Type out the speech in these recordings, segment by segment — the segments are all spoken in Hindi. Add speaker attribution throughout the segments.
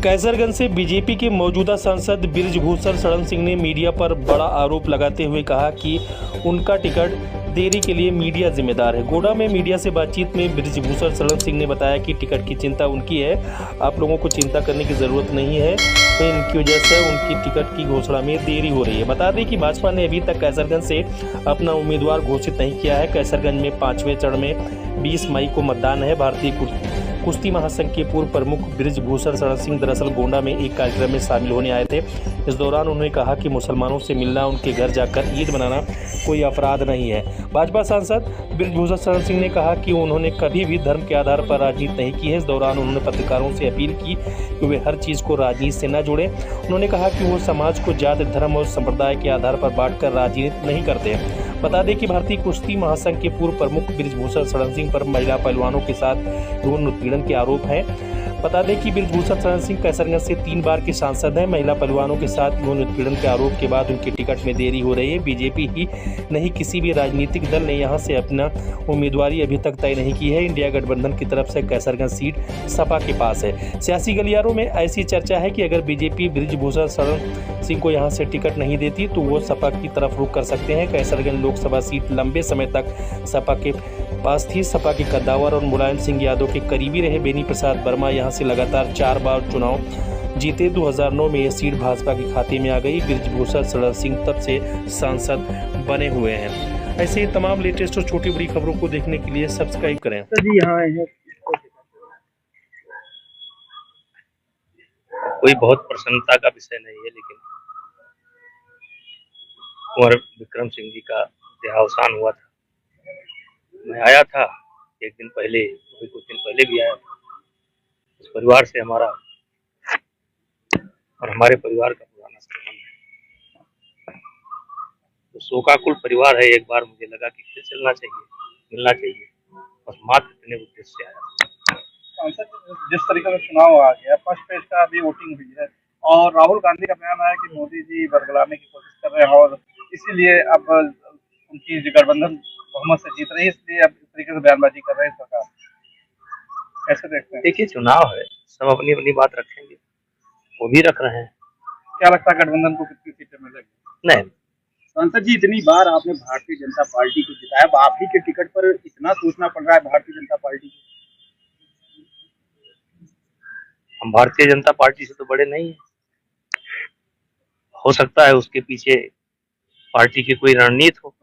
Speaker 1: कैसरगंज से बीजेपी के मौजूदा सांसद बृजभूषण शरण सिंह ने मीडिया पर बड़ा आरोप लगाते हुए कहा कि उनका टिकट देरी के लिए मीडिया जिम्मेदार है। गोड्डा में मीडिया से बातचीत में बृजभूषण शरण सिंह ने बताया कि टिकट की चिंता उनकी है, आप लोगों को चिंता करने की जरूरत नहीं है, तो इनकी वजह से उनकी टिकट की घोषणा में देरी हो रही है। बता दें कि भाजपा ने अभी तक कैसरगंज से अपना उम्मीदवार घोषित नहीं किया है। कैसरगंज में 5वें चरण में 20 मई को मतदान है। भारतीय कुश्ती महासंघ के पूर्व प्रमुख बृजभूषण शरण सिंह दरअसल गोंडा में एक कार्यक्रम में शामिल होने आए थे। इस दौरान उन्होंने कहा कि मुसलमानों से मिलना, उनके घर जाकर ईद मनाना कोई अपराध नहीं है। भाजपा सांसद बृजभूषण शरण सिंह ने कहा कि उन्होंने कभी भी धर्म के आधार पर राजनीति नहीं की है। इस दौरान उन्होंने पत्रकारों से अपील की कि वे हर चीज़ को राजनीति से न जोड़ें। उन्होंने कहा कि वो समाज को जाति, धर्म और संप्रदाय के आधार पर बांटकर राजनीति नहीं करते। बता दें कि भारतीय कुश्ती महासंघ के पूर्व प्रमुख बृजभूषण शरण सिंह पर महिला पहलवानों के साथ यौन उत्पीड़न के आरोप हैं। बता दें कि बृजभूषण शरण सिंह कैसरगंज से 3 बार के सांसद हैं। महिला पहलवानों के साथ यौन उत्पीड़न के आरोप के बाद उनके टिकट में देरी हो रही है। बीजेपी ही नहीं, किसी भी राजनीतिक दल ने यहां से अपना उम्मीदवारी अभी तक तय नहीं की है। इंडिया गठबंधन की तरफ से कैसरगंज सीट सपा के पास है। सियासी गलियारों में ऐसी चर्चा है कि अगर बीजेपी बृजभूषण शरण सिंह को यहां से टिकट नहीं देती तो वो सपा की तरफ रुख कर सकते हैं। कैसरगंज लोकसभा सीट लंबे समय तक सपा के पास थी। सपा के कद्दावर और मुलायम सिंह यादव के करीबी रहे बेनी प्रसाद वर्मा यहां से लगातार 4 बार चुनाव जीते। 2009 में यह सीट भाजपा के खाते में आ गई। बृजभूषण शरण सिंह तब से सांसद बने हुए हैं। ऐसे ही तमाम लेटेस्ट और छोटी बड़ी खबरों को देखने के लिए सब्सक्राइब करें।
Speaker 2: जी हाँ,
Speaker 3: कोई बहुत प्रसन्नता का विषय नहीं है, लेकिन कुंवर विक्रम सिंह जी का देहावसान हुआ था। मैं आया था एक दिन पहले, कुछ दिन पहले भी आया था। उस परिवार से हमारा और हमारे परिवार का पुराना संबंध है, तो शोकाकुल परिवार है। एक बार मुझे लगा कि फिर चलना चाहिए, मिलना चाहिए, बस मात्र इतने उद्देश्य से आया।
Speaker 2: सांसद जिस तरीके से चुनाव आ गया, फर्स्ट फेज का अभी वोटिंग हुई है और राहुल गांधी का बयान आया कि मोदी जी बरगलाने की कोशिश कर रहे हैं और इसीलिए अब उनकी गठबंधन बहुमत से जीत रही है, इसलिए अब इस तरीके से बयानबाजी कर रहे हैं सरकार। कैसे देखते हैं?
Speaker 3: देखिए, चुनाव है, सब अपनी अपनी बात रखेंगे, वो भी रख रहे हैं।
Speaker 2: क्या लगता है गठबंधन को कितनी सीटें मिलेगी?
Speaker 3: नहीं,
Speaker 2: सांसद जी, इतनी बार आपने भारतीय जनता पार्टी को जिताया, अब आप ही के टिकट पर इतना सोचना पड़ रहा है भारतीय जनता पार्टी को?
Speaker 3: हम भारतीय जनता पार्टी से तो बड़े नहीं है। हो सकता है उसके पीछे पार्टी की कोई रणनीति हो।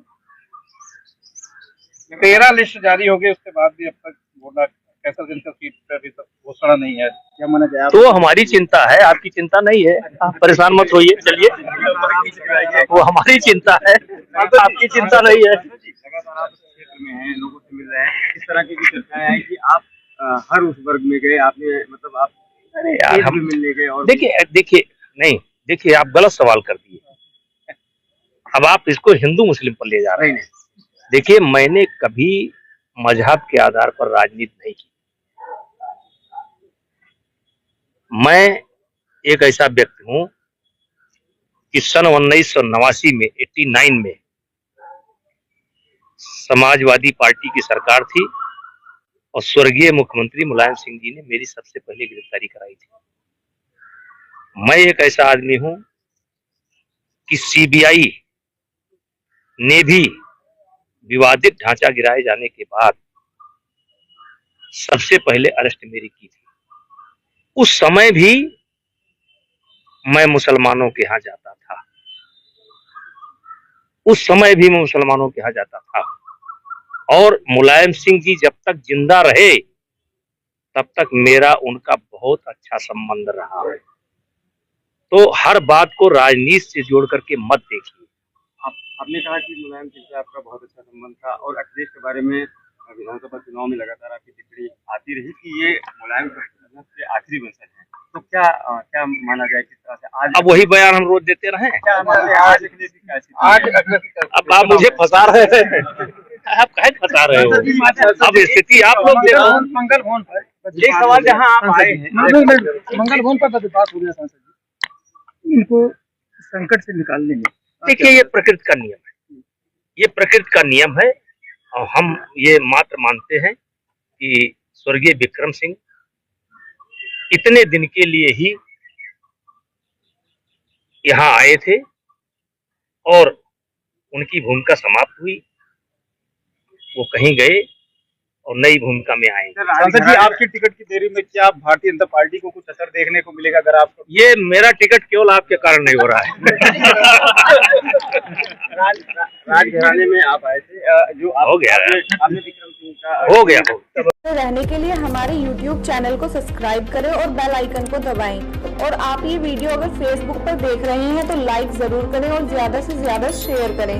Speaker 2: 13 लिस्ट जारी हो गई, उसके बाद भी अब तक गोड्डा कैसरगंज का सीट पर अभी तक घोषणा नहीं है। क्या माना जाए?
Speaker 3: तो हमारी चिंता है, आपकी चिंता नहीं है, आप परेशान मत होइए। चलिए, वो हमारी चिंता है, आपकी चिंता नहीं है।
Speaker 2: लगातार आप क्षेत्र में हैं, लोगों से मिल रहे हैं, इस तरह की चर्चाएं हैं कि आप हर उस वर्ग में गए, आपने मतलब आप
Speaker 3: अरे यार, हम
Speaker 2: मिलने गए और
Speaker 3: देखिए आप गलत सवाल कर दिए। अब आप इसको हिंदू मुस्लिम पर ले जा रहे हैं। देखिए, मैंने कभी मजहब के आधार पर राजनीति नहीं की। मैं एक ऐसा व्यक्ति हूं कि सन 1989 में 89 में समाजवादी पार्टी की सरकार थी और स्वर्गीय मुख्यमंत्री मुलायम सिंह जी ने मेरी सबसे पहले गिरफ्तारी कराई थी। मैं एक ऐसा आदमी हूं कि सीबीआई ने भी विवादित ढांचा गिराए जाने के बाद सबसे पहले अरेस्ट मेरी की थी। उस समय भी मैं मुसलमानों के यहाँ जाता था, और मुलायम सिंह जी जब तक जिंदा रहे तब तक मेरा उनका बहुत अच्छा संबंध रहा है। तो हर बात को राजनीति से जोड़ करके मत देखिए।
Speaker 2: आपने कहा कि मुलायम सिंह से आपका बहुत अच्छा संबंध था और अखिलेश के बारे में विधानसभा चुनाव में लगातार आपकी टिप्पणी आती रही कि ये मुलायम से आखिरी वंशज है, तो क्या माना जाए किस तरह से आज?
Speaker 3: अब वही बयान हम रोज देते रहे।
Speaker 2: आज
Speaker 3: अब आप मुझे फंसा रहे हैं, आप काहे फंसा रहे हो? अब स्थिति आप लोग देखो।
Speaker 2: मंगल भवन पर एक सवाल जहां आप आए हैं, मंगल भवन पर बात हो रही है सांसद जी, इनको संकट से निकालने में।
Speaker 3: देखिए, ये प्रकृति का नियम है, ये प्रकृति का नियम है और हम ये मात्र मानते हैं कि स्वर्गीय विक्रम सिंह इतने दिन के लिए ही यहाँ आए थे और उनकी भूमिका समाप्त हुई, वो कहीं गए और नई भूमिका में आएंगे।
Speaker 2: सांसद जी, आपकी टिकट की देरी में क्या भारतीय जनता पार्टी को कुछ असर देखने को मिलेगा अगर आपको?
Speaker 3: ये मेरा टिकट केवल आपके कारण नहीं हो रहा है।
Speaker 2: राजघराने में आप आए थे, जो
Speaker 3: हो गया,
Speaker 2: आपने विक्रम सिंह का
Speaker 3: हो गया।
Speaker 4: रहने के लिए हमारे YouTube चैनल को सब्सक्राइब करें और बेल आइकन को दबाएं। और आप ये वीडियो अगर Facebook पर देख रहे हैं तो लाइक जरूर करें और ज्यादा से ज्यादा शेयर करें।